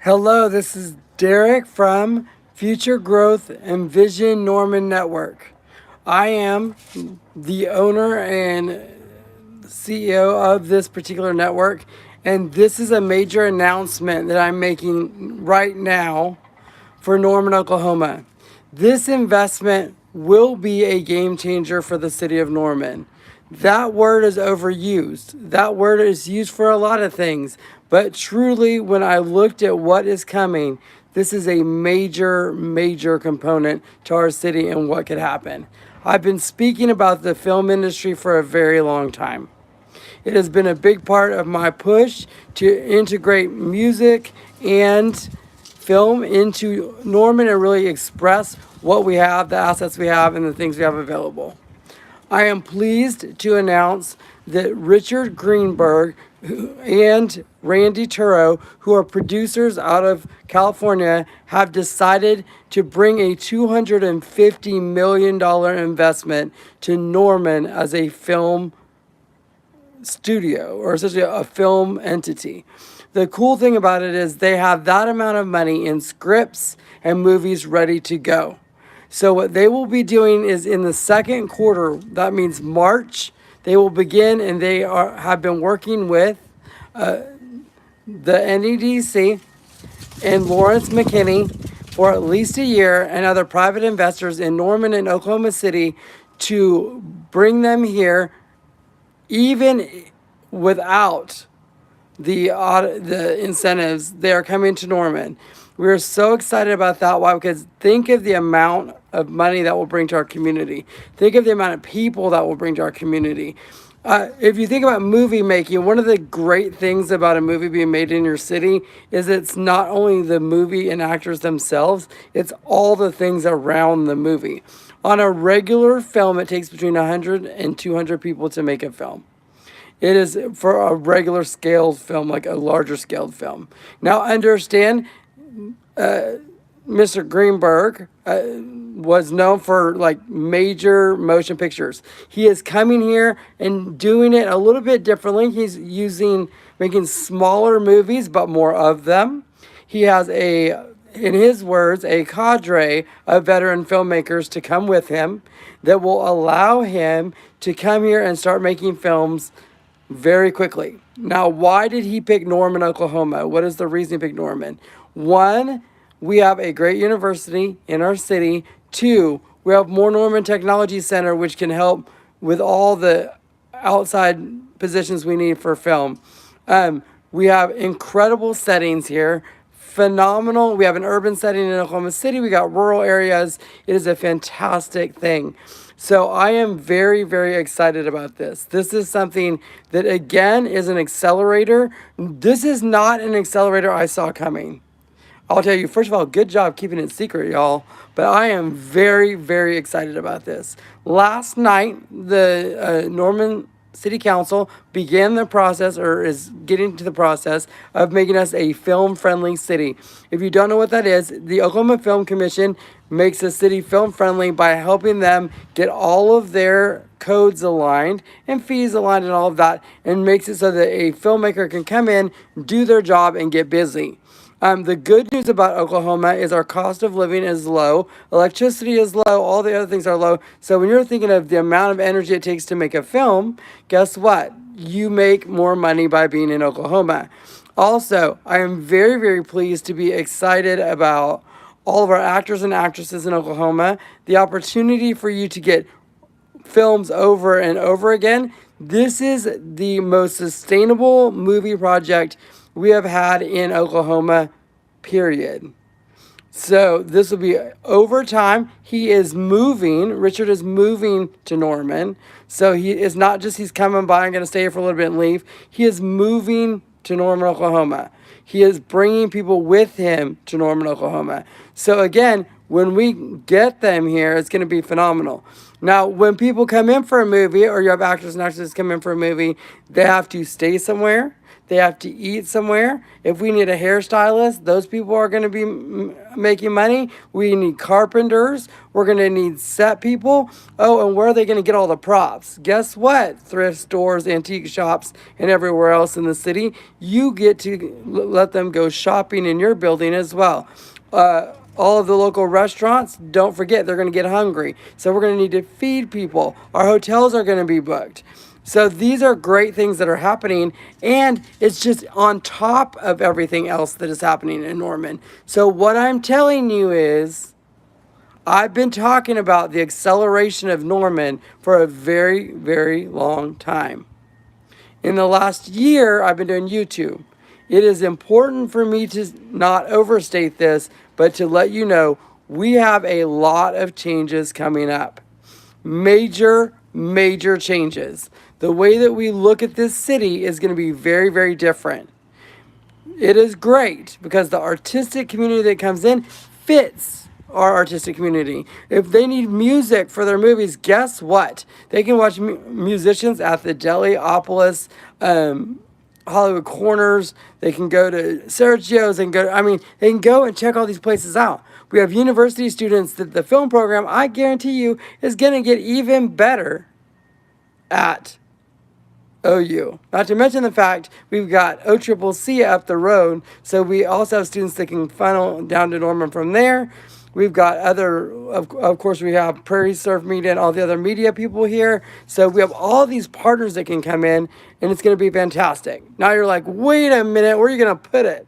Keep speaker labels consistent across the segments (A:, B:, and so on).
A: Hello, this is Derek from Future Growth and Vision Norman Network. I am the owner and CEO of this particular network, and this is a major announcement that I'm making right now for Norman, Oklahoma. This investment will be a game changer for the city of Norman. That word is overused. That word is used for a lot of things. But truly, when I looked at what is coming, this is a major, major component to our city and what could happen. I've been speaking about the film industry for a very long time. It has been a big part of my push to integrate music and film into Norman and really express what we have, the assets we have, and the things we have available. I am pleased to announce that Richard Greenberg and Randy Turo, who are producers out of California, have decided to bring a $250 million investment to Norman as a film studio, or essentially a film entity. The cool thing about it is they have that amount of money in scripts and movies ready to go. So what they will be doing is in the second quarter, that means March, they will begin, and have been working with the NEDC and Lawrence McKinney for at least a year and other private investors in Norman and Oklahoma City to bring them here even without the incentives. They are coming to Norman. We're so excited about that. Why? Because think of the amount of money that will bring to our community. Think of the amount of people that will bring to our community. If you think about movie making, one of the great things about a movie being made in your city is it's not only the movie and actors themselves, it's all the things around the movie. On a regular film, it takes between 100 and 200 people to make a film. It is for a regular scaled film, like a larger scaled film. Now, understand, Mr. Greenberg was known for like major motion pictures. He is coming here and doing it a little bit differently. He's making smaller movies, but more of them. He has in his words, a cadre of veteran filmmakers to come with him that will allow him to come here and start making films very quickly. Now, why did he pick Norman, Oklahoma? What is the reason he picked Norman? One, we have a great university in our city. Two, we have Moore Norman Technology Center, which can help with all the outside positions we need for film. We have incredible settings here. Phenomenal. We have an urban setting in Oklahoma City. We got rural areas. It is a fantastic thing. So I am very, very excited about this. This is something that, again, is an accelerator. This is not an accelerator I saw coming. I'll tell you, first of all, good job keeping it secret, y'all. But I am very, very excited about this. Last night, the Norman City Council began the process, or is getting to the process, of making us a film-friendly city. If you don't know what that is, the Oklahoma Film Commission makes the city film-friendly by helping them get all of their codes aligned and fees aligned and all of that, and makes it so that a filmmaker can come in, do their job, and get busy. The good news about Oklahoma is our cost of living is low, electricity is low, all the other things are low. So when you're thinking of the amount of energy it takes to make a film, guess what? You make more money by being in Oklahoma. Also, I am very, very pleased to be excited about all of our actors and actresses in Oklahoma, the opportunity for you to get films over and over again. This is the most sustainable movie project we have had in Oklahoma, period. So this will be over time. Richard is moving to Norman. So he is not just he's coming by and going to stay here for a little bit and leave. He is moving to Norman, Oklahoma. He is bringing people with him to Norman, Oklahoma. So again, when we get them here, it's going to be phenomenal. Now, when people come in for a movie, or you have actors and actresses come in for a movie, they have to stay somewhere. they have to eat somewhere. If we need a hairstylist, those people are going to be making money. We need carpenters. We're going to need set people. Oh, and where are they going to get all the props? Guess what? Thrift stores, antique shops, and everywhere else in the city. You get to let them go shopping in your building as well. All of the local restaurants, don't forget, they're going to get hungry. So we're going to need to feed people. Our hotels are going to be booked. So these are great things that are happening, and it's just on top of everything else that is happening in Norman. So what I'm telling you is, I've been talking about the acceleration of Norman for a very, very long time. In the last year, I've been doing YouTube. It is important for me to not overstate this, but to let you know we have a lot of changes coming up. Major, major changes. The way that we look at this city is going to be very, very different. It is great because the artistic community that comes in fits our artistic community. If they need music for their movies, guess what? They can watch musicians at the Deliopolis, Hollywood Corners. They can go to Sergio's and they can go and check all these places out. We have university students that the film program, I guarantee you, is going to get even better at OU. Not to mention the fact we've got OCCC up the road, so we also have students that can funnel down to Norman from there. We've got of course, we have Prairie Surf Media and all the other media people here. So we have all these partners that can come in, and it's going to be fantastic. Now you're like, wait a minute, where are you going to put it?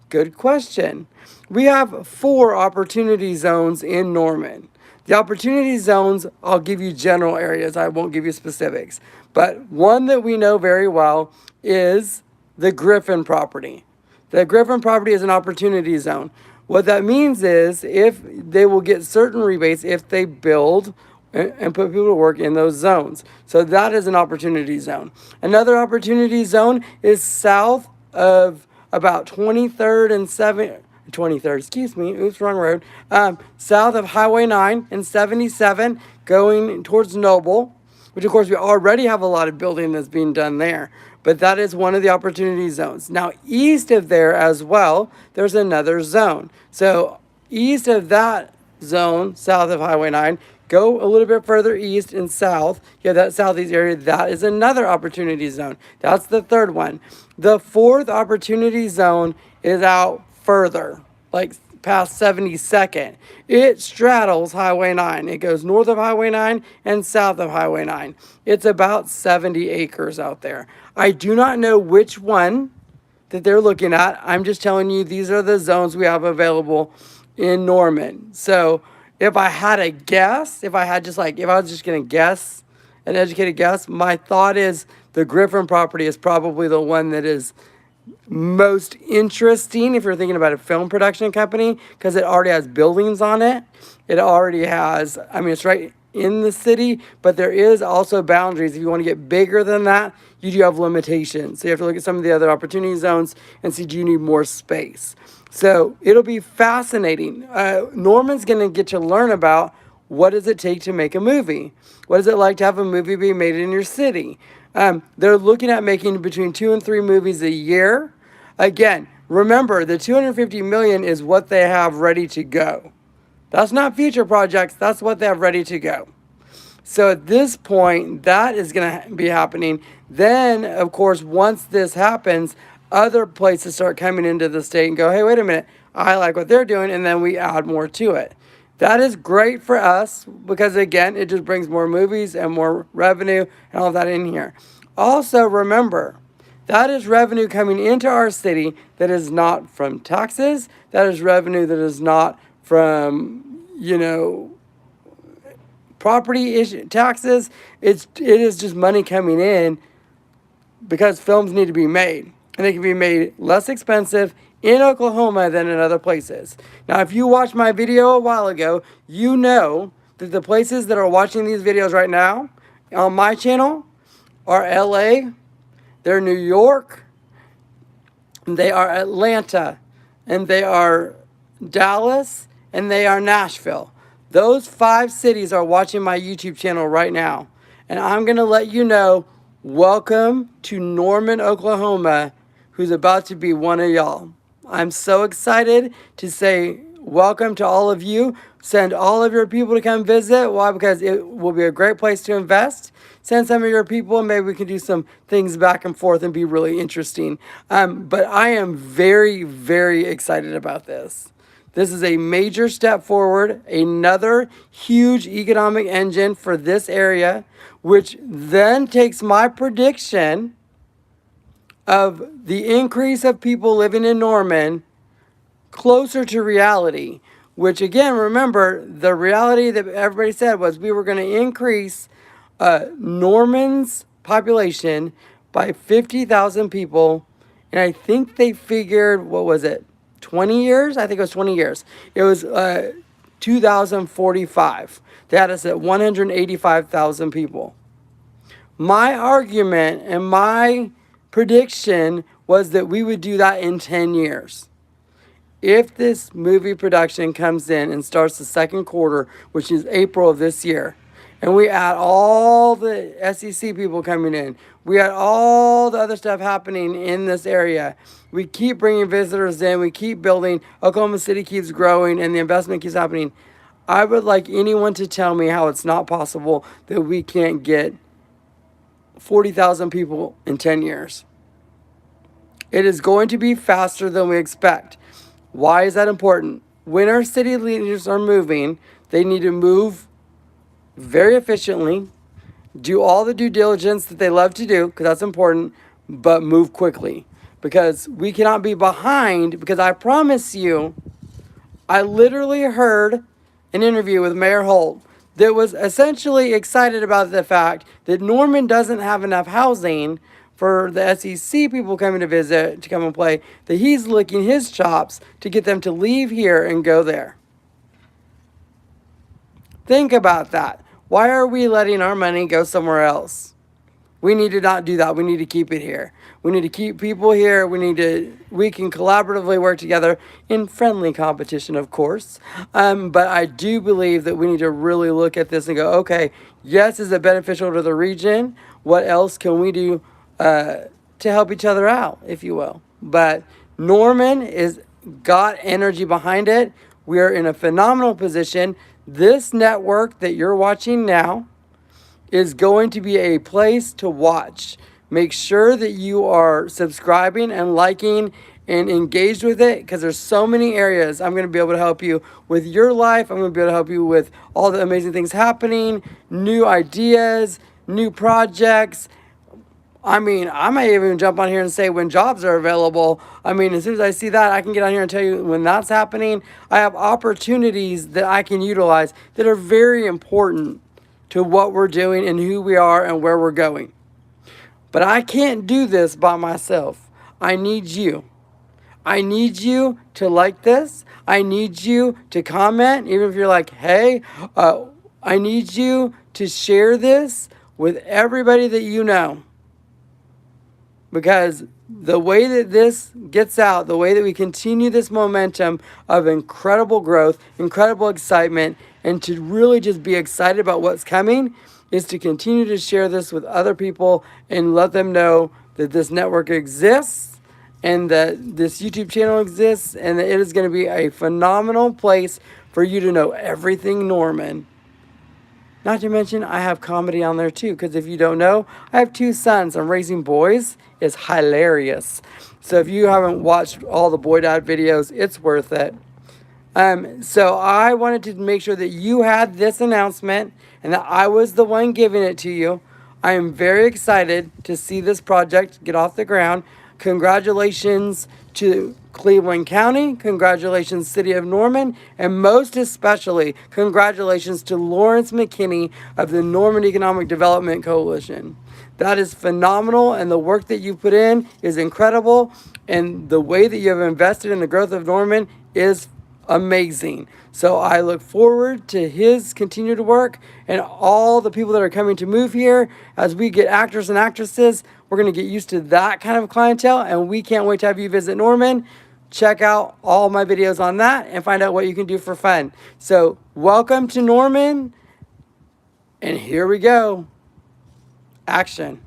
A: Good question. We have 4 opportunity zones in Norman. The opportunity zones, I'll give you general areas. I won't give you specifics. But one that we know very well is the Griffin property. The Griffin property is an opportunity zone. What that means is if they will get certain rebates if they build and put people to work in those zones. So that is an opportunity zone. Another opportunity zone is south of about 23rd and 23rd, excuse me, oops, wrong road. South of Highway 9 and 77 going towards Noble, which of course we already have a lot of building that's being done there. But that is one of the opportunity zones. Now, east of there as well, there's another zone. So east of that zone, south of Highway 9, go a little bit further east and south. You have that southeast area. That is another opportunity zone. That's the third one. The fourth opportunity zone is out further, like past 72nd. It straddles Highway 9. It goes north of Highway 9 and south of Highway 9. It's about 70 acres out there. I do not know which one that they're looking at. I'm just telling you these are the zones we have available in Norman. So if I had a guess, if I was just going to guess, an educated guess, my thought is the Griffin property is probably the one that is most interesting if you're thinking about a film production company, because it already has buildings on it. It already has, it's right in the city, but there is also boundaries. If you want to get bigger than that, you do have limitations. So you have to look at some of the other opportunity zones and see, do you need more space? So it'll be fascinating. Norman's going to get to learn about what does it take to make a movie? What is it like to have a movie be made in your city? They're looking at making between 2 and 3 movies a year. Again, remember, the $250 million is what they have ready to go. That's not future projects. That's what they have ready to go. So at this point, that is going to be happening. Then, of course, once this happens, other places start coming into the state and go, hey, wait a minute, I like what they're doing, and then we add more to it. That is great for us because, again, it just brings more movies and more revenue and all that in here. Also, remember, that is revenue coming into our city that is not from taxes. That is revenue that is not from, property taxes. It is just money coming in because films need to be made. And they can be made less expensive in Oklahoma than in other places. Now, if you watched my video a while ago, you know that the places that are watching these videos right now on my channel are LA, they're New York, they are Atlanta, and they are Dallas, and they are Nashville. Those 5 cities are watching my YouTube channel right now. And I'm going to let you know, welcome to Norman, Oklahoma, who's about to be one of y'all. I'm so excited to say welcome to all of you. Send all of your people to come visit. Why? Because it will be a great place to invest. Send some of your people. Maybe we can do some things back and forth and be really interesting. But I am very, very excited about this. This is a major step forward, another huge economic engine for this area, which then takes my prediction of the increase of people living in Norman closer to reality. Which again, remember, the reality that everybody said was we were going to increase Norman's population by 50,000 people. And I think they figured, what was it, 20 years? I think it was 20 years. It was 2045. They had us at 185,000 people. My argument and my prediction was that we would do that in 10 years. If this movie production comes in and starts the second quarter, which is April of this year, and we add all the SEC people coming in, we add all the other stuff happening in this area, we keep bringing visitors in, we keep building, Oklahoma City keeps growing, and the investment keeps happening, I would like anyone to tell me how it's not possible that we can't get 40,000 people in 10 years. It is going to be faster than we expect. Why is that important? When our city leaders are moving, they need to move very efficiently, do all the due diligence that they love to do, because that's important, but move quickly. Because we cannot be behind, because I promise you, I literally heard an interview with Mayor Holt that was essentially excited about the fact that Norman doesn't have enough housing for the SEC people coming to visit, to come and play, that he's licking his chops to get them to leave here and go there. Think about that. Why are we letting our money go somewhere else? We need to not do that. We need to keep it here. We need to keep people here. We can collaboratively work together in friendly competition, of course. But I do believe that we need to really look at this and go, okay, yes, is it beneficial to the region? What else can we do to help each other out, if you will? But Norman is got energy behind it. We are in a phenomenal position. This network that you're watching now is going to be a place to watch. Make sure that you are subscribing and liking and engaged with it, because there's so many areas I'm going to be able to help you with your life. I'm going to be able to help you with all the amazing things happening, new ideas, new projects. I mean, I might even jump on here and say when jobs are available. I mean, as soon as I see that, I can get on here and tell you when that's happening. I have opportunities that I can utilize that are very important to what we're doing and who we are and where we're going. But I can't do this by myself. I need you. I need you to like this. I need you to comment, even if you're like, hey, I need you to share this with everybody that you know. Because the way that this gets out, the way that we continue this momentum of incredible growth, incredible excitement, and to really just be excited about what's coming, is to continue to share this with other people and let them know that this network exists and that this YouTube channel exists and that it is going to be a phenomenal place for you to know everything Norman. Not to mention, I have comedy on there too, because if you don't know, I have 2 sons. I'm raising boys. It's hilarious. So if you haven't watched all the Boy Dad videos, it's worth it. So I wanted to make sure that you had this announcement and that I was the one giving it to you. I am very excited to see this project get off the ground. Congratulations to Cleveland County, congratulations City of Norman, and most especially congratulations to Lawrence McKinney of the Norman Economic Development Coalition. That is phenomenal, and the work that you put in is incredible, and the way that you have invested in the growth of Norman is amazing. So I look forward to his continued work and all the people that are coming to move here. As we get actors and actresses, we're going to get used to that kind of clientele, and we can't wait to have you visit Norman. Check out all my videos on that and find out what you can do for fun. So welcome to Norman, and here we go. Action.